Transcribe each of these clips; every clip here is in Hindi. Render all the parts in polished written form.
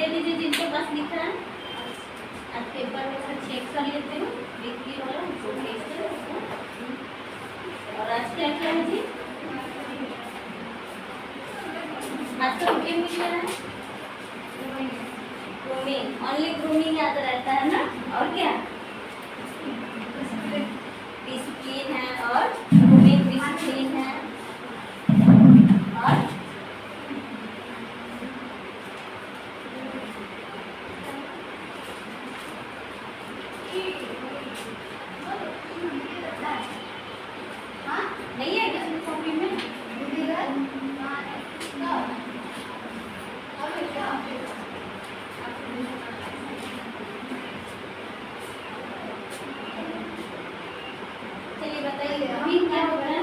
दे दीजिए जिनके पास लिखा है। आज पेपर में सब चेक कर लेते हो वीकली वाला और आज क्या क्या है जी? आज तो रूटीन मिल रहा है ग्रूमिंग, ओनली ग्रूमिंग याद रहता है ना, और क्या डिसिप्लिन है और ग्रूमिंग डिसिप्लिन है और नहीं है किसी कॉपी में चलिए बताइए अभी क्या हो रहा है?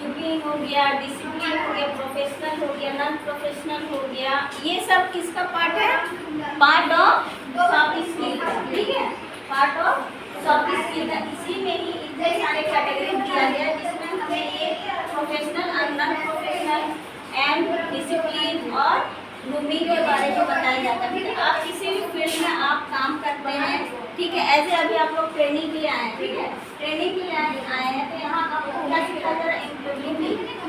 कुकिंग हो गया, डिसिप्लिन हो गया, प्रोफेशनल हो गया, नॉन प्रोफेशनल हो गया, ये सब किसका पार्ट है? पार्ट ऑफ सॉफ्ट स्किल, ठीक है, पार्ट ऑफ सॉफ्ट स्किल का। इसी में ही इतने सारे कैटेगरी दिया गया है जिसमें हमें ये प्रोफेशनल और नॉन प्रोफेशनल एंड डिसिप्लिन और ग्रूमिंग के बारे में बताया जाता है। ठीक है, आप किसी भी फील्ड में आप काम करते हैं, ठीक है, ऐसे अभी आप लोग ट्रेनिंग के लिए आए हैं, ठीक है, ट्रेनिंग के लिए आए हैं तो यहाँ आपको क्या सिखाया जा रहा है?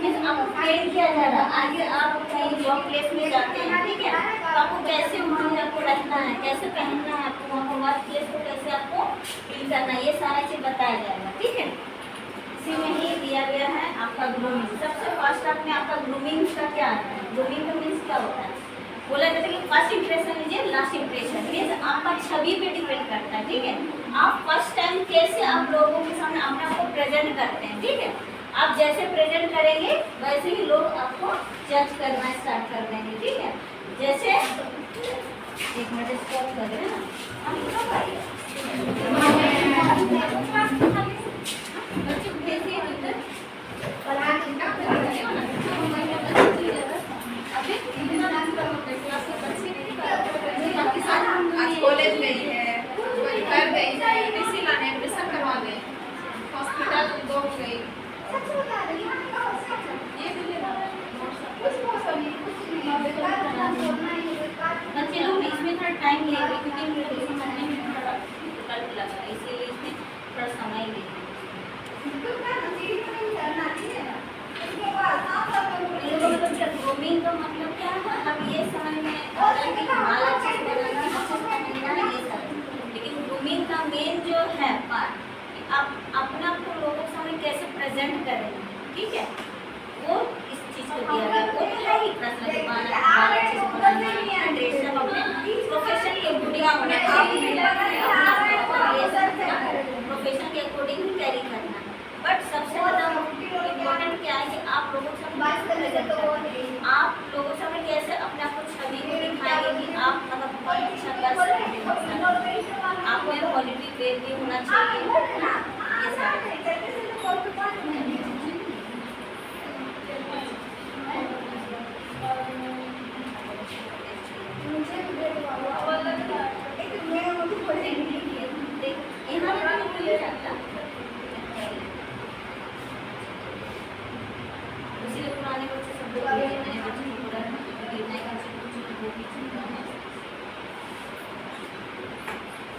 मीन्स आपको ट्रेन किया जा रहा है। आगे आप कहीं जॉब प्लेस में जाते हैं, ठीक है, तो आपको कैसे वहाँ आपको रखना है, कैसे पहनना है, आपको वहाँ वर्क प्लेस को कैसे आपको फील करना है, ये सारा चीज़ बताया जाएगा। ठीक है, इसी में ही दिया गया है आपका ग्रूमिंग। सबसे फर्स्ट आप में आपका ग्रूमिंग का क्या आता है? ग्रूमिंग का मीन्स क्या होता है? बोला जाता है कि फर्स्ट इंप्रेशन लीजिए, लास्ट इंप्रेशन, मीन्स आपका छवि पे डिपेंड करता है। ठीक है, आप फर्स्ट टाइम कैसे आप लोगों के सामने अपने आप को प्रेजेंट करते हैं। ठीक है, आप जैसे प्रेजेंट करेंगे वैसे ही लोग आपको जज करना स्टार्ट कर देंगे। ठीक है, जैसे एक मिनट स्टॉप कर रहे हैं ना, कॉलेज गई है, घर गई है, टीसी लाने एडमिशन करवा गई, हॉस्पिटल दो गई, बच्चे लोग इसमें थोड़ा टाइम लेंगे क्योंकि मुझे समझने में थोड़ा डिफिकल्ट लग रहा है, इसीलिए इसमें थोड़ा समय लेंगे। ग्रूमिंग का मतलब क्या है? अब ये समझ में बाल अच्छे से बनाना, अच्छे से पहनना, ये सब। लेकिन ग्रूमिंग का मेन जो है पार्ट, आप अपने आप को लोगों के सामने कैसे प्रेजेंट करेंगे, ठीक है, वो इस चीज़ को दिया गया। वो तो है ही प्रश्न के बाल अच्छे से बनाना, ड्रेस सब अपने प्रोफेशन के अकॉर्डिंग अपने प्रोफेशन के अकॉर्डिंग ही कैरी करना है। बट सबसे ज़्यादा इम्पोर्टेंट क्या है कि आप लोगों से आप लोगों से कैसे अपने आप को छवि को दिखाएंगे कि आप मतलब बहुत अच्छा कर सकते हैं, आपको ये पॉजिटिव वे भी होना चाहिए, ये सारे।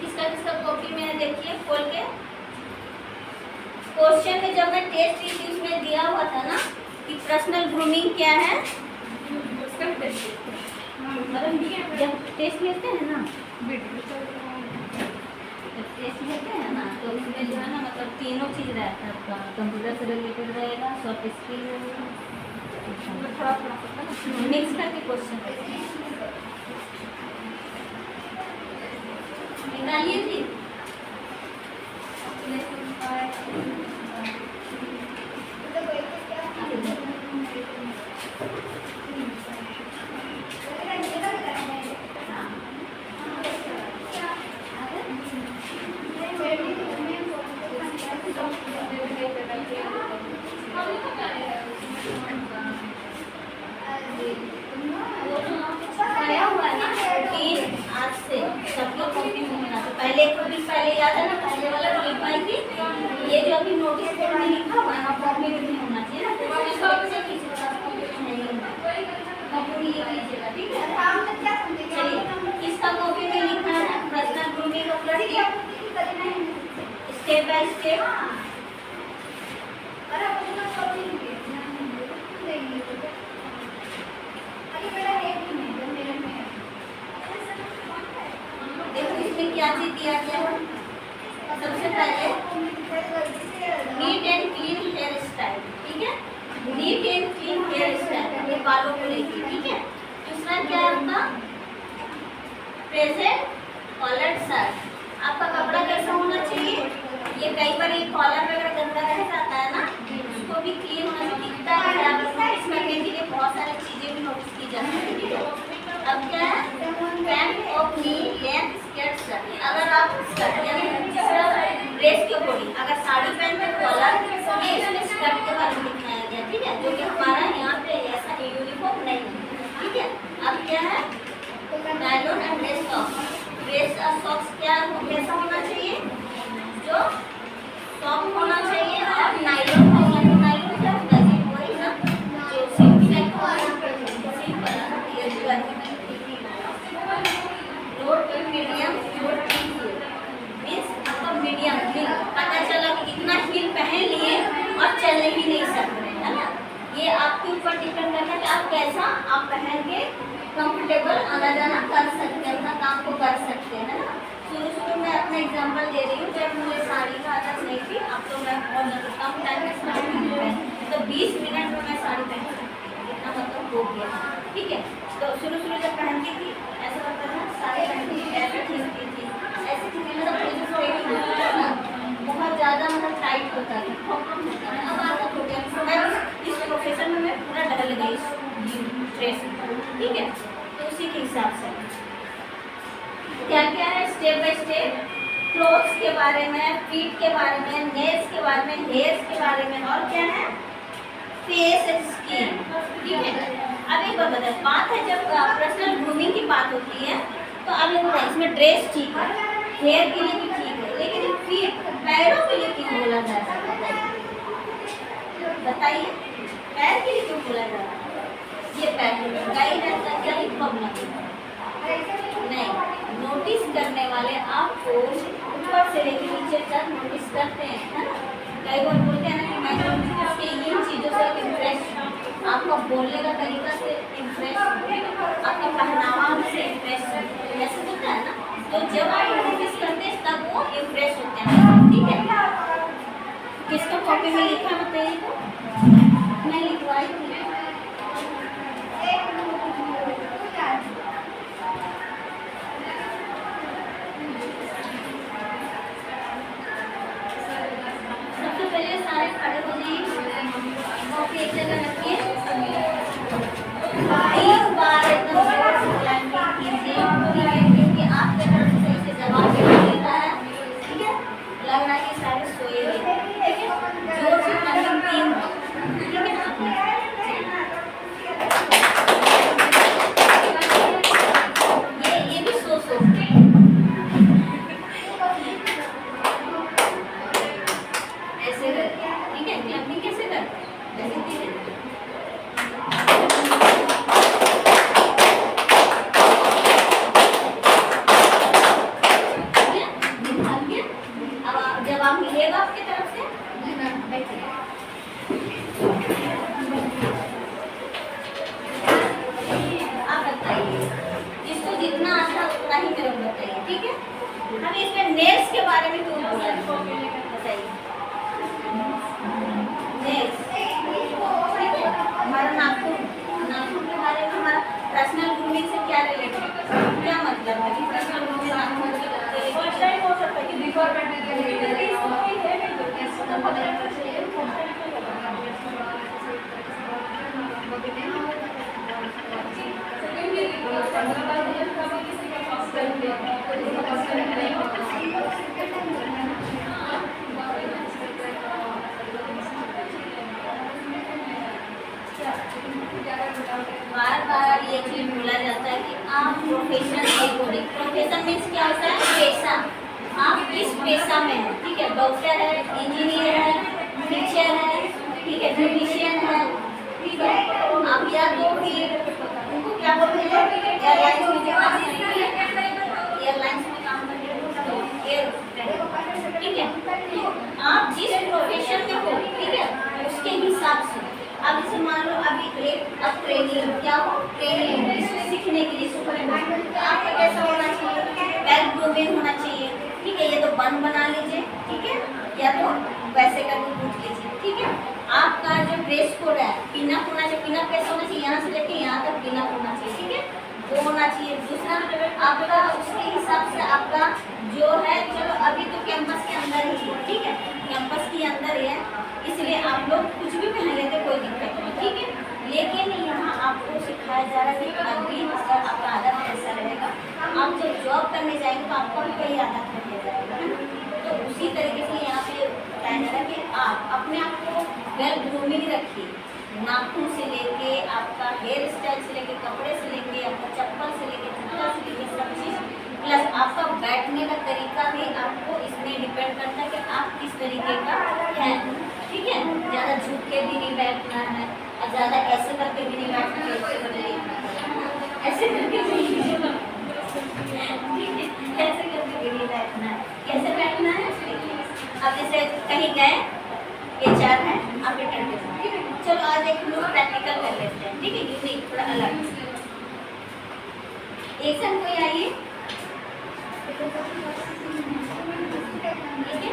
किसका किसका कॉपी में देखिए खोल के। क्वेश्चन में जब मैं टेस्ट ली थी उसमें दिया हुआ था ना कि पर्सनल ग्रूमिंग क्या है। जब टेस्ट लेते हैं ना, टेस्ट लेते हैं ना तो उसमें जो है ना मतलब तीनों चीज़ रहता है आपका, कंप्यूटर से रिलेटेड रहेगा, सॉफ्ट स्किल रहेगा, थोड़ा थोड़ा मिक्स करके क्वेश्चन निकालिए जी। आज से सब लोग कॉपी में होना, तो पहले एक दिन पहले याद है ना, पहले वाला क्लिप आई थी भी नोटिस बोर्ड में लिखा हुआ है ना, कॉपी में भी होना चाहिए ना, तो इसमें सबसे किसी के पास कॉपी तो नहीं है, कॉपी ये लीजिएगा, ठीक है। चलिए, किसका कॉपी में लिखा है, पर्सनल ग्रूमिंग ऑफ लड़की, स्टेप बाय स्टेप। देखो इसमें क्या चीज दिया गया है, सबसे पहले neat and clean hair style, ठीक है, neat and clean hair style, ये बालों को लेके, ठीक है। दूसरा क्या है आपका, प्रेजेंट कॉलर शर्ट, आपका कपड़ा कैसा होना चाहिए, ये कई बार ये कॉलर वगैरह गंदा रह जाता है ना, उसको भी क्लीन होना चाहिए, दिखता है नोटिस करने के लिए बहुत सारी चीजें भी नोटिस की जाती है, ठीक है। अब क्या है, pant of knee length skirt shirt, अगर आप स्कर्ट यानी ड्रेस के अकॉर्डिंग अगर साड़ी पहनते हैं कॉलर, ये इसमें स्कर्ट के बारे में दिखाया गया, ठीक है, जो कि हमारा यहाँ पे ऐसा यूनिफॉर्म नहीं है, ठीक है। अब क्या है, nylon and dress socks, dress और सॉक्स क्या कैसा होना चाहिए, जो सॉफ्ट होना चाहिए और नायलॉन होगा, तो नायलॉन क्या होता है, वही ना जो simple load medium, load means आपका मीडियम हिल, पता चला कि इतना हिल पहन लिए और चल ही नहीं सकते, है ना, ये आपके ऊपर डिपेंड करता है कि आप कैसा आप पहन के कंफर्टेबल आना जाना कर सकते हैं, अपना काम को कर सकते हैं, है ना। शुरू में अपना एग्जांपल दे रही हूँ, जब मुझे साड़ी का आदत नहीं थी, अब तो मैं बहुत कम टाइम में साड़ी पहन रही हूँ, तो 20 मिनट में मैं साड़ी पहन सकती हूँ, इतना मतलब हो गया, ठीक है। तो शुरू जब पहनती थी ऐसा लगता था, साड़ी पहनती थी ऐसे खींचती थी, ऐसे खींचती, मतलब मुझे स्ट्रेट होता था ना, बहुत ज़्यादा मतलब टाइट होता था, प्रॉब्लम होता है, अब आदत हो गया, मैं इस प्रोफेशन में मैं पूरा ढल गई इस ड्रेस, ठीक है। तो उसी के हिसाब से क्या क्या है, स्टेप बाय स्टेप क्लोथ्स के बारे में, फीट के बारे में, नेल्स के बारे में, हेयर्स के बारे में, और क्या है, फेस एंड स्किन, ठीक है। अब एक बात बताए, बात है जब पर्सनल ग्रूमिंग की बात होती है, तो अब ये बताइए, इसमें ड्रेस ठीक है, हेयर के लिए भी ठीक है, लेकिन फीट पैरों के लिए क्यों बोला जाता है, बताइए, पैर के लिए क्यों बोला जाता है, ये पैर के लिए गाइड रहता है, क्या ही प्रॉब्लम नहीं, नोटिस करने वाले आपको ऊपर से लेकर नीचे तक नोटिस करते हैं, है ना। कई बार बोलते हैं ना कि मैं इसके इन चीज़ों से इम्प्रेस, आपका बोलने का तरीका से इम्प्रेस, आपके पहनावा से इम्प्रेस, ऐसे होता है ना, तो जब आप नोटिस करते हैं तब वो इम्प्रेस होते हैं, ठीक है। किसका कॉपी में लिखा बताइए, तो मैं लिखवाई थी, खड़े हो जाइए, कॉपी एक जगह रखिए, एक बार एकदम जोर से क्लैपिंग कीजिए, ठीक है, क्योंकि आपके तरफ से इसे जवाब मिलता है, ठीक है, लग रहा है कि सारे सोए हुए, ठीक है, जोर से क्लैपिंग 3 ठीक है। ये भी सो ऐसे करके, ठीक है, क्लैपिंग कैसे करते हैं, ऐसे धीरे अब जब आप मिलेगा आपकी तरफ से बैठिए, आप बताइए, जिसको जितना आता उतना ही मेरे को बताइए, ठीक है। हम इसमें नेल्स के बारे में क्यों बोला है बताइए, नेल्स, ठीक है, हमारा नाखून, नाखून के बारे में, हमारा पर्सनल ग्रूमिंग से क्या रिलेटेड, क्या मतलब है कि पर्सनल ग्रूमिंग नाखून से फर्स्ट टाइम हो सकता है कि बिफोर बार बार ये चीज बोला जाता है कि आप प्रोफेशन के अकॉर्डिंग, प्रोफेशन मीन्स क्या होता है, पेशा, आप किस पेशा में है, ठीक है, डॉक्टर है, इंजीनियर है, टीचर है, ठीक है, म्यूजिशियन है, ठीक है। आप या तो फिर उनको क्या बोलते हैं, एयरलाइंस में जो काम करेंगे, एयरलाइंस में काम करेंगे, एयर, ठीक है। तो आप जिस प्रोफेशन में हो, ठीक है, उसके हिसाब से अब जैसे मान लो अभी एक अब ट्रेनिंग क्या हो, ट्रेनिंग इसमें सीखने के लिए तो आपका कैसा होना चाहिए, वेल ग्रूमिंग होना चाहिए, ठीक है। ये तो बन बना लीजिए, ठीक है, या तो वैसे करके पूछ लीजिए, ठीक है। आपका जो ड्रेस कोड है पिनअप होना चाहिए, पिनअप कैसे होना चाहिए, यहाँ से लेके यहाँ तक पिनअप होना चाहिए, ठीक है, वो होना चाहिए। दूसरा आपका उसके हिसाब से आपका जो है, चलो अभी तो कैंपस के अंदर ही है, ठीक है, कैंपस के अंदर ही है, इसलिए आप लोग कुछ भी पहन लेते कोई दिक्कत नहीं, ठीक है। लेकिन यहाँ आपको सिखाया जा रहा है कि अभी अगर आपका आदत ऐसा रहेगा, आप जब जॉब करने जाएंगे तो आपका भी वही आदत रह जाएगा, है ना। तो उसी तरीके से यहाँ पे बताया जा रहा है कि आप अपने आप को वेल ग्रूमिंग रखिए, नाखून से लेके आपका हेयर स्टाइल से लेके कपड़े से लेके आपका चप्पल से लेके जूता से लेके सब चीज़, प्लस आपका बैठने का तरीका भी आपको इसमें डिपेंड करता है कि आप किस तरीके का है, ठीक है। ज़्यादा झुक के भी नहीं बैठना है और ज़्यादा ऐसे करके भी नहीं बैठना है, ऐसे करके भी नहीं, ठीक है, ऐसे करके भी नहीं बैठना है, कैसे बैठना है। अब जैसे कहीं गए, ये चार है, आप रिटर्न कर सकते हैं। चलो आज एक लोग प्रैक्टिकल कर लेते हैं, ठीक है, यूनिक थोड़ा अलग। एक साथ कोई आइए, ठीक है।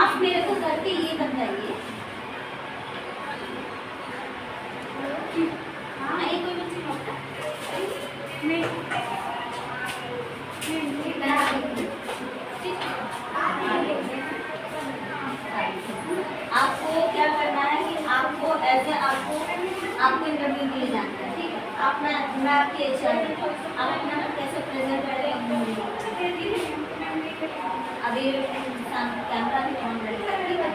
आप मेरे को करके ये बताइए, आइए कोई बच्चे मौका नहीं, आपको क्या करना है कि आपको ऐसे आपको इंटरव्यू के लिए जाना है, ठीक है। अपना मैं आपकी इच्छा है, आप अपना कैसे प्रेजेंट करेंगे अभी कैमरा भी ऑन रहेगा, ठीक है।